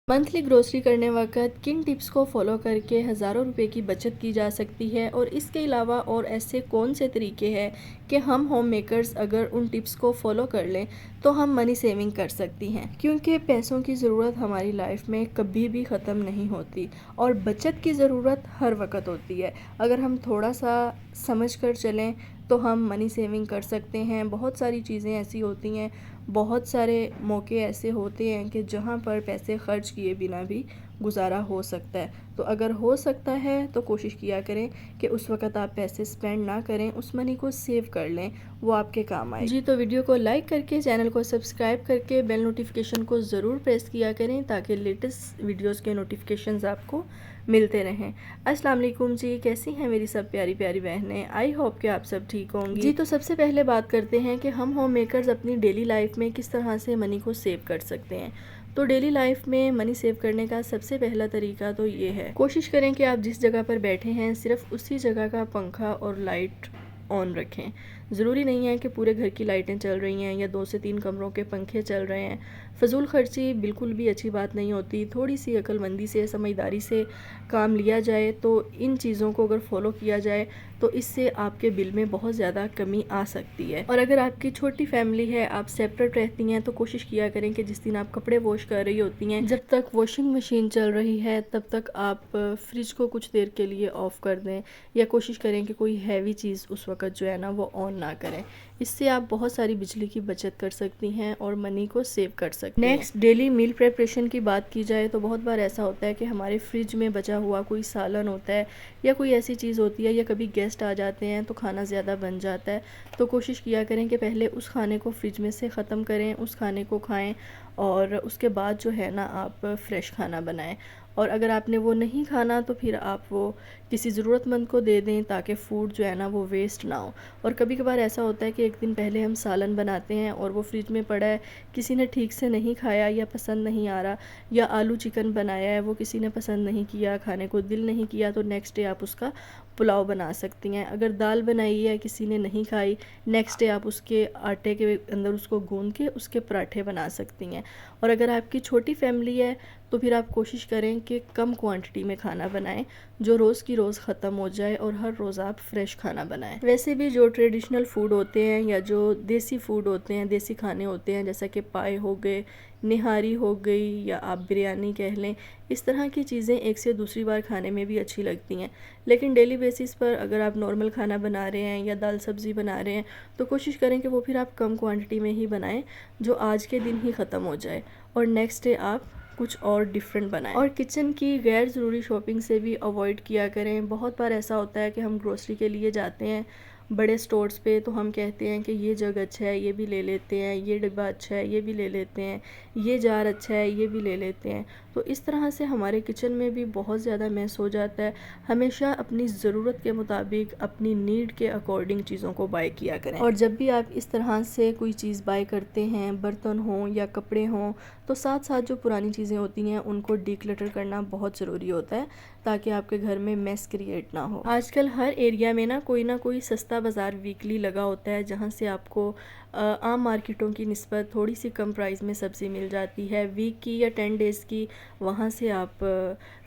Monthly grocery करने वक्त किन टिप्स को फॉलो करके हज़ारों रुपए की बचत की जा सकती है और इसके अलावा और ऐसे कौन से तरीके हैं कि हम होम मेकर्स अगर उन टिप्स को फॉलो कर लें तो हम मनी सेविंग कर सकती हैं, क्योंकि पैसों की ज़रूरत हमारी लाइफ में कभी भी ख़त्म नहीं होती और बचत की ज़रूरत हर वक्त होती है। अगर हम थोड़ा सा समझ कर चलें तो हम मनी सेविंग कर सकते हैं। बहुत सारी चीज़ें ऐसी होती हैं, बहुत सारे मौके ऐसे होते हैं कि जहाँ पर पैसे खर्च किए बिना भी गुजारा हो सकता है। तो अगर हो सकता है तो कोशिश किया करें कि उस वक़्त आप पैसे स्पेंड ना करें, उस मनी को सेव कर लें, वो आपके काम आए। जी, तो वीडियो को लाइक करके, चैनल को सब्सक्राइब करके बेल नोटिफिकेशन को ज़रूर प्रेस किया करें ताकि लेटेस्ट वीडियोज़ के नोटिफिकेशंस आपको मिलते रहें। अस्सलाम वालेकुम जी, कैसी हैं मेरी सब प्यारी प्यारी बहनें? आई होप कि आप सब ठीक होंगी। जी, तो सबसे पहले बात करते हैं कि हम होम मेकर्स अपनी डेली लाइफ में किस तरह से मनी को सेव कर सकते हैं। तो डेली लाइफ में मनी सेव करने का सबसे पहला तरीका तो ये है, कोशिश करें कि आप जिस जगह पर बैठे हैं सिर्फ उसी जगह का पंखा और लाइट ऑन रखें। ज़रूरी नहीं है कि पूरे घर की लाइटें चल रही हैं या 2 से 3 कमरों के पंखे चल रहे हैं। फ़जूल खर्ची बिल्कुल भी अच्छी बात नहीं होती। थोड़ी सी अक्लमंदी से, समझदारी से काम लिया जाए तो इन चीज़ों को अगर फॉलो किया जाए तो इससे आपके बिल में बहुत ज़्यादा कमी आ सकती है। और अगर आपकी छोटी फैमिली है, आप सेपरेट रहती हैं, तो कोशिश किया करें कि जिस दिन आप कपड़े वॉश कर रही होती हैं, जब तक वॉशिंग मशीन चल रही है तब तक आप फ्रिज को कुछ देर के लिए ऑफ़ कर दें या कोशिश करें कि कोई हैवी चीज़ उस वक़्त जो है ना वो ऑन ना करें। इससे आप बहुत सारी बिजली की बचत कर सकती हैं और मनी को सेव कर सकती हैं। नेक्स्ट, डेली मील प्रिपरेशन की बात की जाए तो बहुत बार ऐसा होता है कि हमारे फ्रिज में बचा हुआ कोई सालन होता है या कोई ऐसी चीज़ होती है या कभी गेस्ट आ जाते हैं तो खाना ज़्यादा बन जाता है। तो कोशिश किया करें कि पहले उस खाने को फ्रिज में से ख़त्म करें, उस खाने को खाएं और उसके बाद जो है ना आप फ्रेश खाना बनाएं। और अगर आपने वो नहीं खाना तो फिर आप वो किसी ज़रूरतमंद को दे दें ताकि फ़ूड जो है ना वो वेस्ट ना हो। और कभी कभार ऐसा होता है कि एक दिन पहले हम सालन बनाते हैं और वो फ्रिज में पड़ा है, किसी ने ठीक से नहीं खाया या पसंद नहीं आ रहा, या आलू चिकन बनाया है वो किसी ने पसंद नहीं किया, खाने को दिल नहीं किया, तो नेक्स्ट डे आप उसका पुलाव बना सकती हैं। अगर दाल बनाई है किसी ने नहीं खाई, नेक्स्ट डे आप उसके आटे के अंदर उसको गूंद के उसके पराठे बना सकती हैं। और अगर आपकी छोटी फैमिली है तो फिर आप कोशिश करें कि कम क्वांटिटी में खाना बनाएं, जो रोज़ की रोज़ ख़त्म हो जाए और हर रोज़ आप फ्रेश खाना बनाएं। वैसे भी जो ट्रेडिशनल फूड होते हैं या जो देसी फूड होते हैं, देसी खाने होते हैं, जैसा कि पाए हो गए, निहारी हो गई या आप बिरयानी कह लें, इस तरह की चीज़ें एक से दूसरी बार खाने में भी अच्छी लगती हैं। लेकिन डेली बेसिस पर अगर आप नॉर्मल खाना बना रहे हैं या दाल सब्ज़ी बना रहे हैं तो कोशिश करें कि वो फिर आप कम क्वांटिटी में ही बनाएं, जो आज के दिन ही ख़त्म हो जाए और नेक्स्ट डे आप कुछ और डिफरेंट बनाएं। और किचन की गैर ज़रूरी शॉपिंग से भी अवॉइड किया करें। बहुत बार ऐसा होता है कि हम ग्रोसरी के लिए जाते हैं बड़े स्टोर्स पे, तो हम कहते हैं कि ये जग अच्छा है, ये भी ले लेते हैं, ये डिब्बा अच्छा है, ये भी ले लेते हैं, ये जार अच्छा है, ये भी ले लेते हैं। तो इस तरह से हमारे किचन में भी बहुत ज़्यादा मैस हो जाता है। हमेशा अपनी ज़रूरत के मुताबिक, अपनी नीड के अकॉर्डिंग चीज़ों को बाय किया करें। और जब भी आप इस तरह से कोई चीज़ बाय करते हैं, बर्तन हों या कपड़े हों, तो साथ साथ जो पुरानी चीज़ें होती हैं उनको डीक्लटर करना बहुत ज़रूरी होता है ताकि आपके घर में मेस क्रिएट ना हो। आजकल हर एरिया में ना कोई सस्ता बाज़ार वीकली लगा होता है जहाँ से आपको आम मार्केटों की निस्बत थोड़ी सी कम प्राइस में सब्ज़ी मिल जाती है। वीक की या 10 डेज़ की वहाँ से आप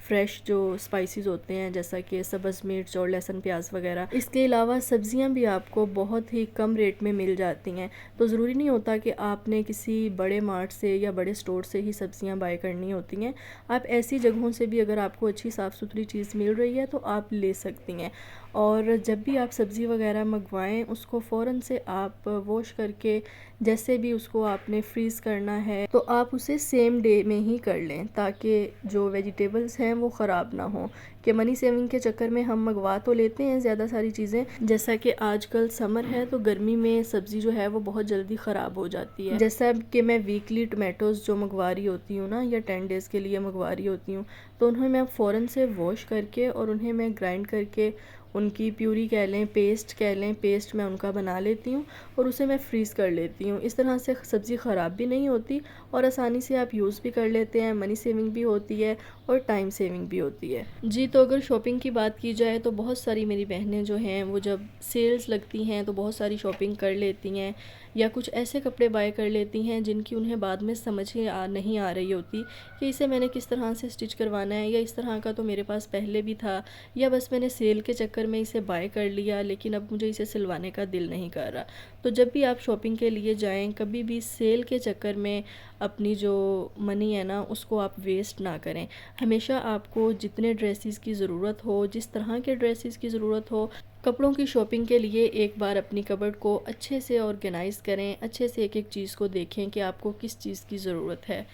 फ्रेश जो स्पाइसेस होते हैं जैसा कि सब्ज़ मिर्च और लहसुन प्याज वगैरह, इसके अलावा सब्ज़ियाँ भी आपको बहुत ही कम रेट में मिल जाती हैं। तो ज़रूरी नहीं होता कि आपने किसी बड़े मार्ट से या बड़े स्टोर से ही सब्ज़ियाँ बाय करनी होती हैं। आप ऐसी जगहों से भी अगर आपको अच्छी साफ़ सुथरी चीज़ मिल रही है तो आप ले सकती हैं। और जब भी आप सब्ज़ी वगैरह मंगवाएं उसको फ़ौरन से आप वॉश करके, जैसे भी उसको आपने फ्रीज़ करना है तो आप उसे सेम डे में ही कर लें ताकि जो वेजिटेबल्स हैं वो ख़राब ना हो। कि मनी सेविंग के चक्कर में हम मंगवा तो लेते हैं ज़्यादा सारी चीज़ें, जैसा कि आजकल समर है तो गर्मी में सब्ज़ी जो है वो बहुत जल्दी ख़राब हो जाती है। जैसा कि मैं वीकली टमाटोज़ जो मंगवा रही होती हूँ ना, या 10 डेज़ के लिए मंगवा रही होती हूँ, तो उन्हें मैं फ़ौरन से वॉश करके और उन्हें मैं ग्राइंड करके, उनकी प्यूरी कह लें, पेस्ट कह लें, पेस्ट मैं उनका बना लेती हूँ और उसे मैं फ्रीज़ कर लेती हूँ। इस तरह से सब्ज़ी ख़राब भी नहीं होती और आसानी से आप यूज़ भी कर लेते हैं, मनी सेविंग भी होती है और टाइम सेविंग भी होती है। जी, तो अगर शॉपिंग की बात की जाए तो बहुत सारी मेरी बहनें जो हैं वो जब सेल्स लगती हैं तो बहुत सारी शॉपिंग कर लेती हैं। या कुछ ऐसे कपड़े बाय कर लेती हैं जिनकी उन्हें बाद में समझ ही नहीं आ रही होती कि इसे मैंने किस तरह से स्टिच करवाना है, या इस तरह का तो मेरे पास पहले भी था, या बस मैंने सेल के चक्कर में इसे बाय कर लिया लेकिन अब मुझे इसे सिलवाने का दिल नहीं कर रहा। तो जब भी आप शॉपिंग के लिए जाएं, कभी भी सेल के चक्कर में अपनी जो मनी है ना उसको आप वेस्ट ना करें। हमेशा आपको जितने ड्रेसेस की ज़रूरत हो, जिस तरह के ड्रेसेस की ज़रूरत हो, कपड़ों की शॉपिंग के लिए एक बार अपनी कबर्ड को अच्छे से ऑर्गेनाइज़ करें, अच्छे से एक एक चीज़ को देखें कि आपको किस चीज़ की ज़रूरत है,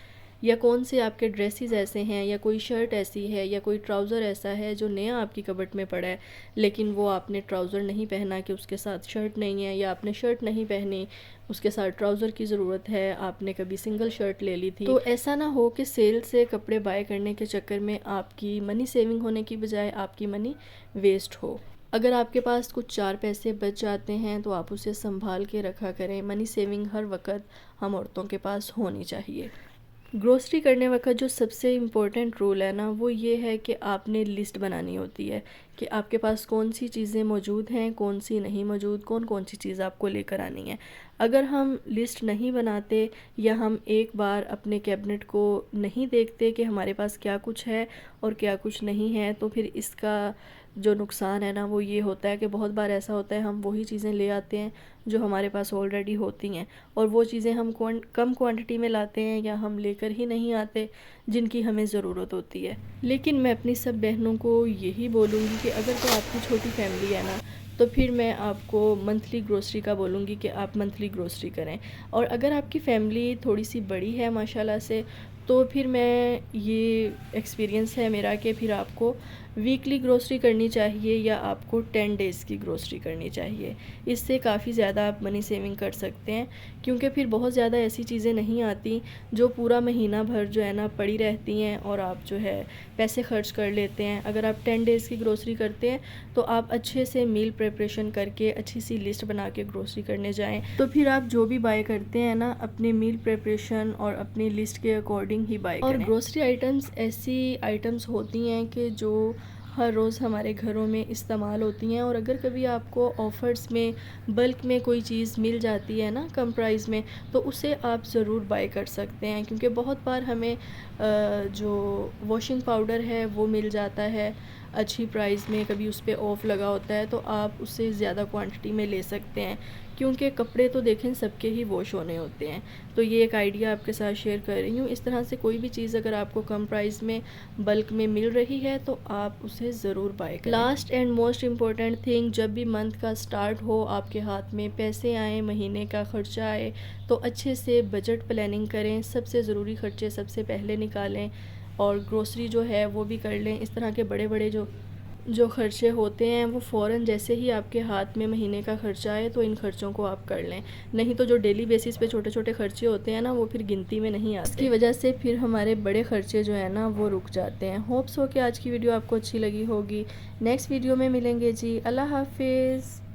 या कौन से आपके ड्रेसेस ऐसे हैं, या कोई शर्ट ऐसी है, या कोई ट्राउज़र ऐसा है जो नया आपकी कबर्ड में पड़ा है लेकिन वो आपने ट्राउज़र नहीं पहना कि उसके साथ शर्ट नहीं है, या आपने शर्ट नहीं पहनी उसके साथ ट्राउज़र की ज़रूरत है, आपने कभी सिंगल शर्ट ले ली थी। तो ऐसा ना हो कि सेल से कपड़े बाय करने के चक्कर में आपकी मनी सेविंग होने की बजाय आपकी मनी वेस्ट हो। अगर आपके पास कुछ 4 पैसे बच जाते हैं तो आप उसे संभाल के रखा करें। मनी सेविंग हर वक्त हम औरतों के पास होनी चाहिए। ग्रोसरी करने वक्त जो सबसे इम्पोर्टेंट रूल है ना वो ये है कि आपने लिस्ट बनानी होती है कि आपके पास कौन सी चीज़ें मौजूद हैं, कौन सी नहीं मौजूद, कौन कौन सी चीज़ आपको लेकर आनी है। अगर हम लिस्ट नहीं बनाते या हम एक बार अपने कैबिनेट को नहीं देखते कि हमारे पास क्या कुछ है और क्या कुछ नहीं है, तो फिर इसका जो नुकसान है ना वो ये होता है कि बहुत बार ऐसा होता है हम वही चीज़ें ले आते हैं जो हमारे पास ऑलरेडी होती हैं, और वो चीज़ें हम कम क्वांटिटी में लाते हैं या हम लेकर ही नहीं आते जिनकी हमें ज़रूरत होती है। लेकिन मैं अपनी सब बहनों को यही बोलूँगी कि अगर तो आपकी छोटी फैमिली है ना तो फिर मैं आपको मंथली ग्रोसरी का बोलूँगी कि आप मंथली ग्रोसरी करें। और अगर आपकी फैमिली थोड़ी सी बड़ी है माशाल्लाह से, तो फिर मैं ये एक्सपीरियंस है मेरा कि फिर आपको वीकली ग्रोसरी करनी चाहिए या आपको 10 डेज़ की ग्रोसरी करनी चाहिए। इससे काफ़ी ज़्यादा आप मनी सेविंग कर सकते हैं, क्योंकि फिर बहुत ज़्यादा ऐसी चीज़ें नहीं आती जो पूरा महीना भर जो है ना पड़ी रहती हैं और आप जो है पैसे खर्च कर लेते हैं। अगर आप 10 डेज़ की ग्रोसरी करते हैं तो आप अच्छे से मील प्रिपरेशन करके अच्छी सी लिस्ट बना के ग्रोसरी करने जाएँ, तो फिर आप जो भी बाय करते हैं ना अपने मील प्रिपरेशन और अपनी लिस्ट के अकॉर्डिंग ही बाय करें। और ग्रोसरी आइटम्स ऐसी आइटम्स होती हैं कि जो हर रोज़ हमारे घरों में इस्तेमाल होती हैं, और अगर कभी आपको ऑफ़र्स में बल्क में कोई चीज़ मिल जाती है ना कम प्राइस में, तो उसे आप ज़रूर बाय कर सकते हैं। क्योंकि बहुत बार हमें जो वॉशिंग पाउडर है वो मिल जाता है अच्छी प्राइस में, कभी उस पर ऑफ़ लगा होता है, तो आप उससे ज़्यादा क्वांटिटी में ले सकते हैं, क्योंकि कपड़े तो देखें सबके ही वॉश होने होते हैं। तो ये एक आइडिया आपके साथ शेयर कर रही हूँ। इस तरह से कोई भी चीज़ अगर आपको कम प्राइस में बल्क में मिल रही है तो आप उसे ज़रूर बाय करें। Last and most important thing, जब भी मंथ का स्टार्ट हो, आपके हाथ में पैसे आए, महीने का खर्चा आए, तो अच्छे से बजट प्लानिंग करें। सबसे ज़रूरी खर्चे सबसे पहले निकालें और ग्रोसरी जो है वो भी कर लें। इस तरह के बड़े बड़े जो खर्चे होते हैं वो फ़ौरन जैसे ही आपके हाथ में महीने का खर्चा आए तो इन खर्चों को आप कर लें। नहीं तो जो डेली बेसिस पे छोटे छोटे खर्चे होते हैं ना वो फिर गिनती में नहीं आते। इसकी वजह से फिर हमारे बड़े खर्चे जो है ना वो रुक जाते हैं। होप्स हो कि आज की वीडियो आपको अच्छी लगी होगी। नेक्स्ट वीडियो में मिलेंगे जी। अल्लाह हाफिज़।